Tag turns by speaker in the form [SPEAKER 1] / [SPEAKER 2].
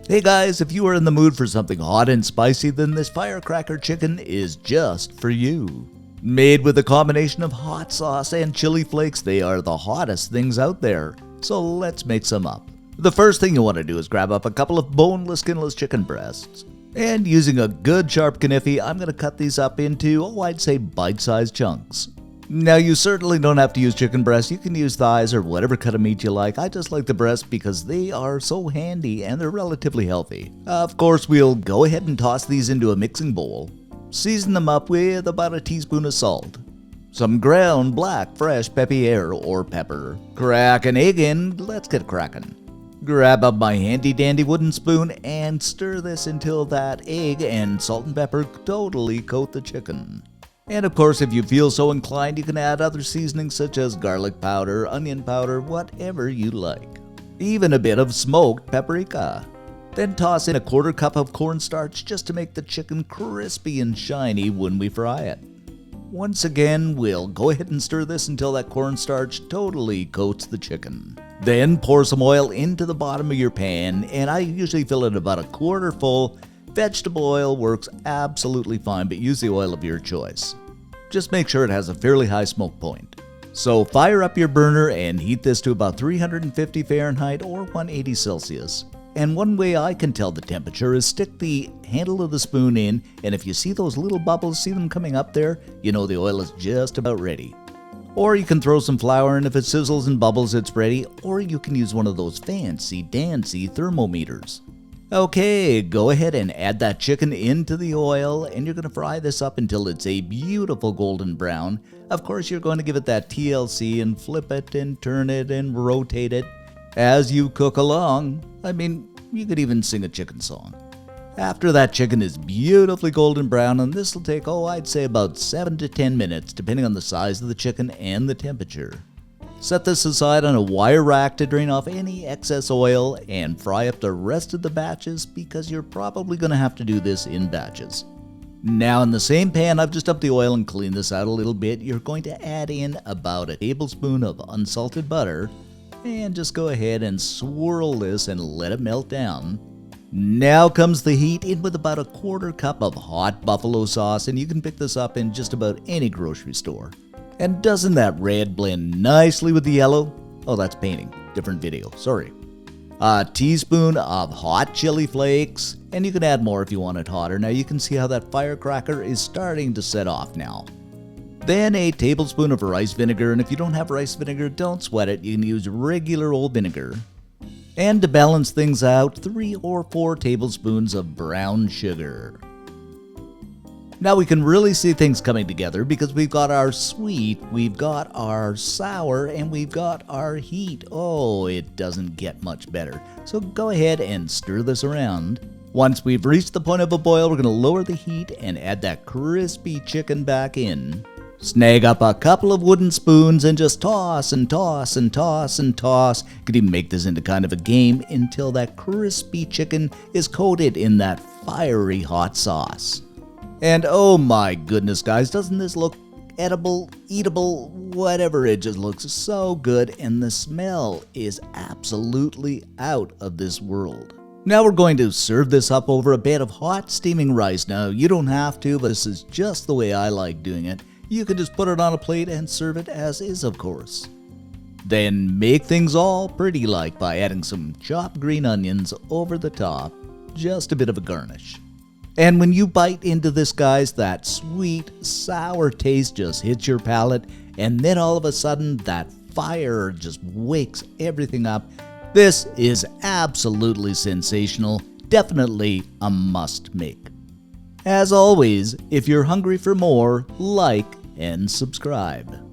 [SPEAKER 1] Hey guys, if you are in the mood for something hot and spicy, then this firecracker chicken is just for you. Made with a combination of hot sauce and chili flakes, they are the hottest things out there. So let's make some up. The first thing you want to do is grab up a couple of boneless, skinless chicken breasts. And using a good sharp knife, I'm going to cut these up into, I'd say bite-sized chunks. Now, you certainly don't have to use chicken breast. You can use thighs or whatever cut of meat you like. I just like the breast because they are so handy and they're relatively healthy. Of course, we'll go ahead and toss these into a mixing bowl. Season them up with about a teaspoon of salt, some ground black fresh pepper or pepper. Crack an egg in. Let's get cracking. Grab up my handy dandy wooden spoon and stir this until that egg and salt and pepper totally coat the chicken. And of course, if you feel so inclined, you can add other seasonings such as garlic powder, onion powder, whatever you like. Even a bit of smoked paprika. Then toss in a quarter cup of cornstarch just to make the chicken crispy and shiny when we fry it. Once again, we'll go ahead and stir this until that cornstarch totally coats the chicken. Then pour some oil into the bottom of your pan, and I usually fill it about a quarter full. Vegetable oil works absolutely fine, but use the oil of your choice. Just make sure it has a fairly high smoke point. So fire up your burner and heat this to about 350 Fahrenheit or 180 Celsius. And one way I can tell the temperature is stick the handle of the spoon in, and if you see those little bubbles, see them coming up there, you know the oil is just about ready. Or you can throw some flour, and if it sizzles and bubbles, it's ready. Or you can use one of those fancy dancy thermometers. Okay, go ahead and add that chicken into the oil, and you're going to fry this up until it's a beautiful golden brown. Of course, you're going to give it that TLC and flip it and turn it and rotate it as you cook along. I mean, you could even sing a chicken song. After that chicken is beautifully golden brown, and this will take, I'd say about 7 to 10 minutes, depending on the size of the chicken and the temperature. Set this aside on a wire rack to drain off any excess oil and fry up the rest of the batches because you're probably going to have to do this in batches. Now in the same pan, I've just upped the oil and cleaned this out a little bit. You're going to add in about a tablespoon of unsalted butter and just go ahead and swirl this and let it melt down. Now comes the heat in with about a quarter cup of hot buffalo sauce, and you can pick this up in just about any grocery store. And doesn't that red blend nicely with the yellow? Oh, that's painting. Different video, sorry. A teaspoon of hot chili flakes, and you can add more if you want it hotter. Now you can see how that firecracker is starting to set off now. Then a tablespoon of rice vinegar, and if you don't have rice vinegar, don't sweat it. You can use regular old vinegar. And to balance things out, 3 or 4 tablespoons of brown sugar. Now we can really see things coming together because we've got our sweet, we've got our sour, and we've got our heat. Oh, it doesn't get much better. So go ahead and stir this around. Once we've reached the point of a boil, we're going to lower the heat and add that crispy chicken back in. Snag up a couple of wooden spoons and just toss and toss and toss and toss. You could even make this into kind of a game until that crispy chicken is coated in that fiery hot sauce. And oh my goodness, guys, doesn't this look edible, eatable, whatever? It just looks so good, and the smell is absolutely out of this world. Now we're going to serve this up over a bed of hot steaming rice. Now, you don't have to, but this is just the way I like doing it. You can just put it on a plate and serve it as is, of course. Then make things all pretty like by adding some chopped green onions over the top, just a bit of a garnish. And when you bite into this, guys, that sweet, sour taste just hits your palate, and then all of a sudden, that fire just wakes everything up. This is absolutely sensational, definitely a must-make. As always, if you're hungry for more, like and subscribe.